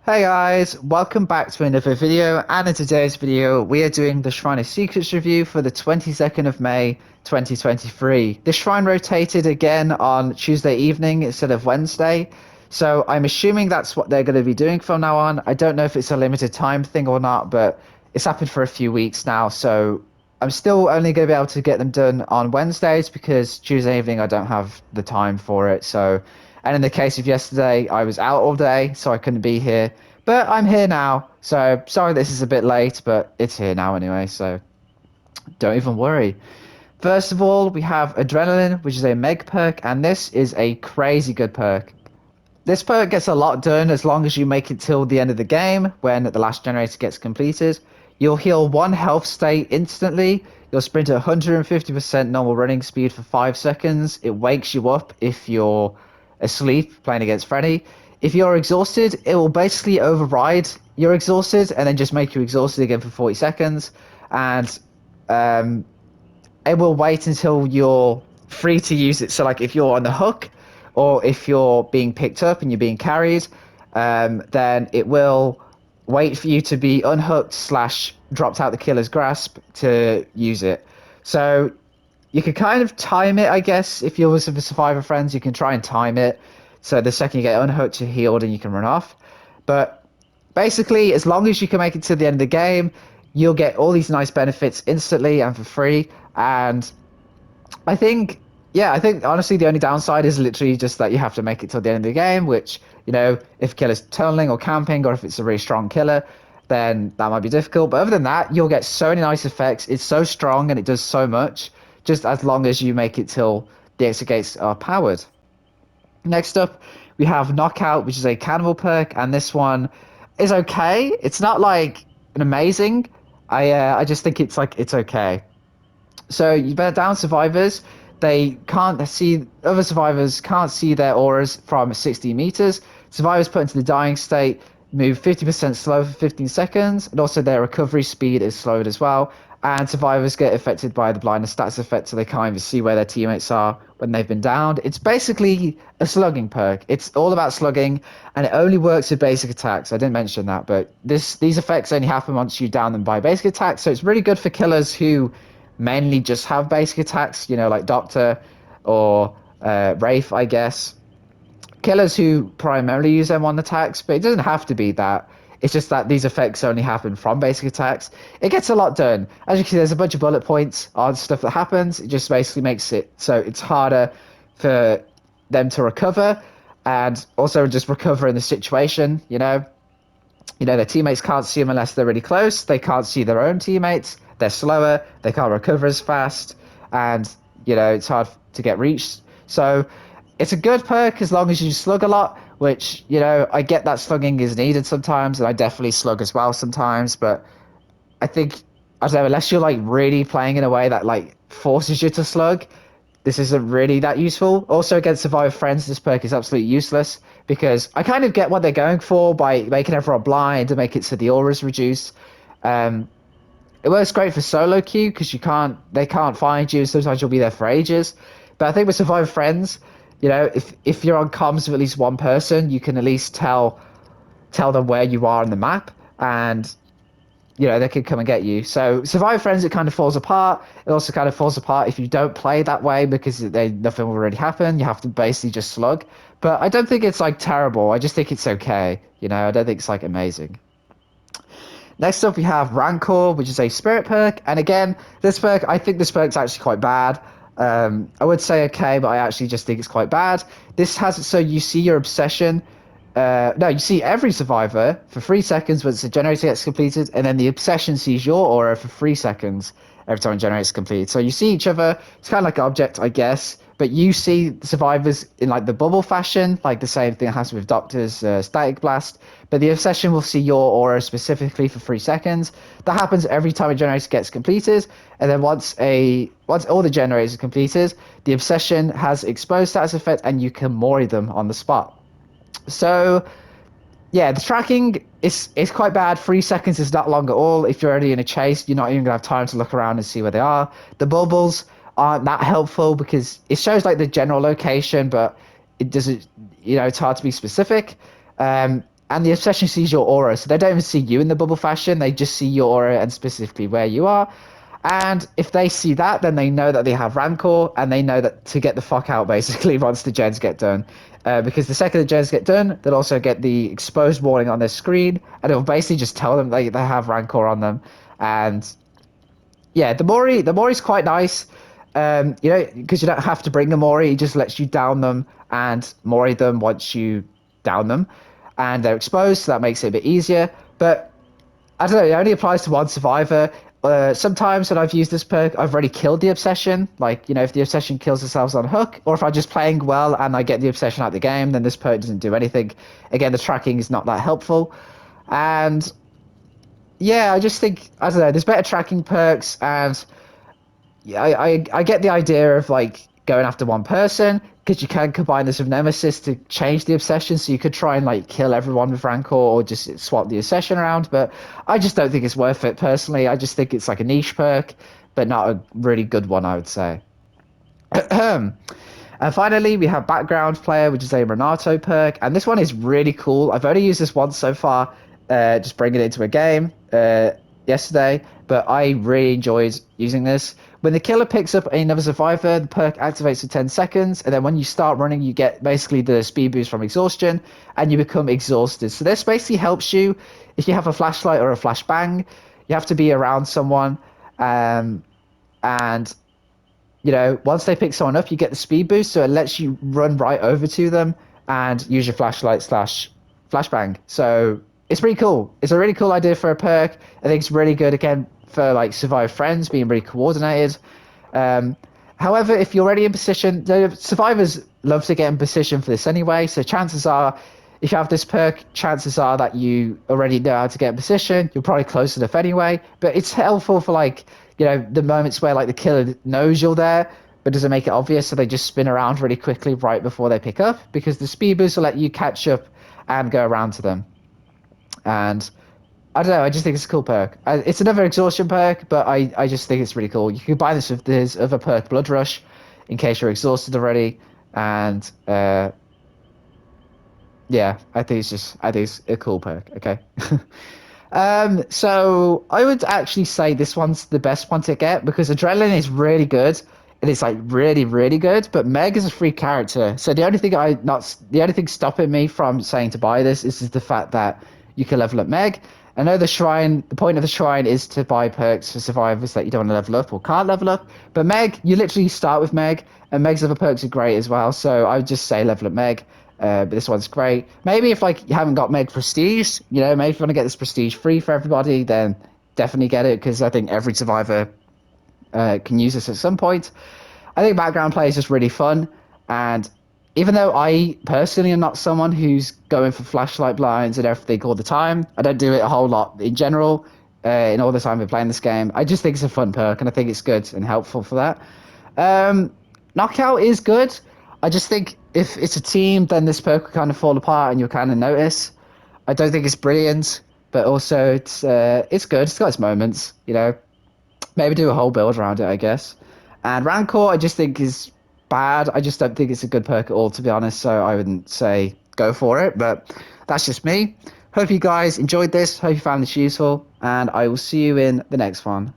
Hey guys, welcome back to another video, and in today's video we are doing the Shrine of Secrets review for the 22nd of May 2023. The shrine rotated again on Tuesday evening instead of Wednesday, so I'm assuming that's what they're going to be doing from now on. I don't know if it's a limited time thing or not, but it's happened for a few weeks now, so I'm still only going to be able to get them done on Wednesdays because Tuesday evening I don't have the time for it, so and in the case of yesterday, I was out all day, so I couldn't be here. But I'm here now, so sorry this is a bit late, but it's here now anyway, so don't even worry. First of all, we have Adrenaline, which is a Meg perk, and this is a crazy good perk. This perk gets a lot done as long as you make it till the end of the game, when the last generator gets completed. You'll heal one health state instantly. You'll sprint at 150% normal running speed for 5 seconds. It wakes you up if you're asleep playing against Freddy. If you're exhausted, it will basically override you're exhausted and then just make you exhausted again for 40 seconds. And um, it will wait until you're free to use it. So, like, if you're on the hook or if you're being picked up and you're being carried, then it will wait for you to be unhooked slash dropped out the killer's grasp to use it. So you could kind of time it, I guess. If you're with some survivor friends, you can try and time it. So the second you get unhooked, you're healed and you can run off. But basically, as long as you can make it to the end of the game, you'll get all these nice benefits instantly and for free. And I think, yeah, I think honestly the only downside is literally just that you have to make it till the end of the game, which, if a killer's tunneling or camping or if it's a really strong killer, then that might be difficult. But other than that, you'll get so many nice effects. It's so strong and it does so much, just as long as you make it till the exit gates are powered. Next up, we have Knockout, which is a cannibal perk, and this one is okay. It's not like an amazing. I just think it's okay. So you bear down survivors. They can't see other survivors can't see their auras from 60 meters. Survivors put into the dying state move 50% slow for 15 seconds, and also their recovery speed is slowed as well. And survivors get affected by the blindness stats effect, so they can't even see where their teammates are when they've been downed. It's basically a slugging perk. It's all about slugging, and it only works with basic attacks. I didn't mention that, but these effects only happen once you down them by basic attacks. So it's really good for killers who mainly just have basic attacks, like Doctor or Wraith, I guess. Killers who primarily use M1 attacks, but it doesn't have to be that. It's just that these effects only happen from basic attacks. It gets a lot done. As you can see, there's a bunch of bullet points on stuff that happens. It just basically makes it so it's harder for them to recover and also just recover in the situation, their teammates can't see them unless they're really close. They can't see their own teammates. They're slower. They can't recover as fast, and it's hard to get reached. So it's a good perk as long as you slug a lot. Which I get that slugging is needed sometimes, and I definitely slug as well sometimes. But I think I don't know, unless you're like really playing in a way that like forces you to slug, this isn't really that useful. Also, against Survivor Friends, this perk is absolutely useless because I kind of get what they're going for by making everyone blind to make it so the aura's reduced. Um, it works great for solo queue because they can't find you. Sometimes you'll be there for ages. But I think with Survivor Friends, if you're on comms with at least one person, you can at least tell them where you are on the map, and they could come and get you. So Survivor Friends, it kind of falls apart. It also kind of falls apart if you don't play that way because nothing will really happen. You have to basically just slug. But I don't think it's like terrible. I just think it's okay. I don't think it's like amazing. Next up, we have Rancor, which is a spirit perk. And again, I think this perk's actually quite bad. I would say okay, but I actually just think it's quite bad. This has it so you see your obsession. No, you see every survivor for 3 seconds once the generator gets completed, and then the obsession sees your aura for 3 seconds every time a generator is completed. So you see each other. It's kind of like an object, I guess, but you see the survivors in like the bubble fashion, like the same thing that happens with Doctor's static blast. But the obsession will see your aura specifically for 3 seconds. That happens every time a generator gets completed, and then once all the generators are completed, the obsession has exposed status effect, and you can mori them on the spot. So yeah, the tracking is quite bad. 3 seconds is not long at all. If you're already in a chase, you're not even gonna have time to look around and see where they are. The bubbles aren't that helpful because it shows like the general location, but it doesn't. It's hard to be specific. and the obsession sees your aura, so they don't even see you in the bubble fashion. They just see your aura and specifically where you are. And if they see that, then they know that they have Rancor, and they know that to get the fuck out, basically, once the gens get done. Because the second the gens get done, they'll also get the exposed warning on their screen, and it'll basically just tell them they have Rancor on them. And yeah, the Mori's quite nice. You know, because you don't have to bring the Mori, it just lets you down them and Mori them once you down them. And they're exposed, so that makes it a bit easier. But I don't know, it only applies to one survivor. Sometimes when I've used this perk, I've already killed the obsession. Like, you know, if the obsession kills themselves on hook, or if I'm just playing well and I get the obsession out of the game, then this perk doesn't do anything. Again, the tracking is not that helpful. And yeah, I just think, I don't know, there's better tracking perks, and yeah, I get the idea of like going after one person because you can combine this with Nemesis to change the obsession. So you could try and like kill everyone with Rancor or just swap the obsession around. But I just don't think it's worth it personally. I just think it's like a niche perk, but not a really good one, I would say. And finally, we have Background Player, which is a Renato perk, and this one is really cool. I've only used this once so far, just bringing it into a game yesterday, but I really enjoyed using this. When the killer picks up another survivor, the perk activates for 10 seconds, and then when you start running, you get basically the speed boost from exhaustion, and you become exhausted. So this basically helps you if you have a flashlight or a flashbang. You have to be around someone, and you know, once they pick someone up, you get the speed boost, so it lets you run right over to them and use your flashlight slash flashbang. So it's pretty cool. It's a really cool idea for a perk. I think it's really good again for like survive friends being really coordinated. However, if you're already in position, the survivors love to get in position for this anyway. So chances are, if you have this perk, chances are that you already know how to get in position. You're probably close enough anyway. But it's helpful for like, you know, the moments where like the killer knows you're there, but doesn't make it obvious. So they just spin around really quickly right before they pick up, because the speed boost will let you catch up and go around to them. And I don't know, I just think it's a cool perk. It's another exhaustion perk, but I just think it's really cool. You can buy this with this other perk, Blood Rush, in case you're exhausted already. And yeah, I think it's a cool perk. Okay. So I would actually say this one's the best one to get because Adrenaline is really good. It is like really, really good. But Meg is a free character, so the only thing stopping me from saying to buy this is the fact that you can level up Meg. I know the point of the shrine is to buy perks for survivors that you don't want to level up or can't level up. But Meg, you literally start with Meg, and Meg's other perks are great as well. So I would just say level up Meg. But this one's great. Maybe if like you haven't got Meg Prestige, you know, maybe if you want to get this Prestige free for everybody, then definitely get it, because I think every survivor can use this at some point. I think background play is just really fun, and even though I personally am not someone who's going for flashlight blinds and everything all the time, I don't do it a whole lot in general. In all the time I've been playing this game, I just think it's a fun perk, and I think it's good and helpful for that. Knockout is good. I just think if it's a team, then this perk will kind of fall apart and you'll kind of notice. I don't think it's brilliant, but also it's good. It's got its moments, you know. Maybe do a whole build around it, I guess. And Rancor, I just think is bad. I just don't think it's a good perk at all, to be honest. So I wouldn't say go for it, but that's just me. Hope you guys enjoyed this. Hope you found this useful, and I will see you in the next one.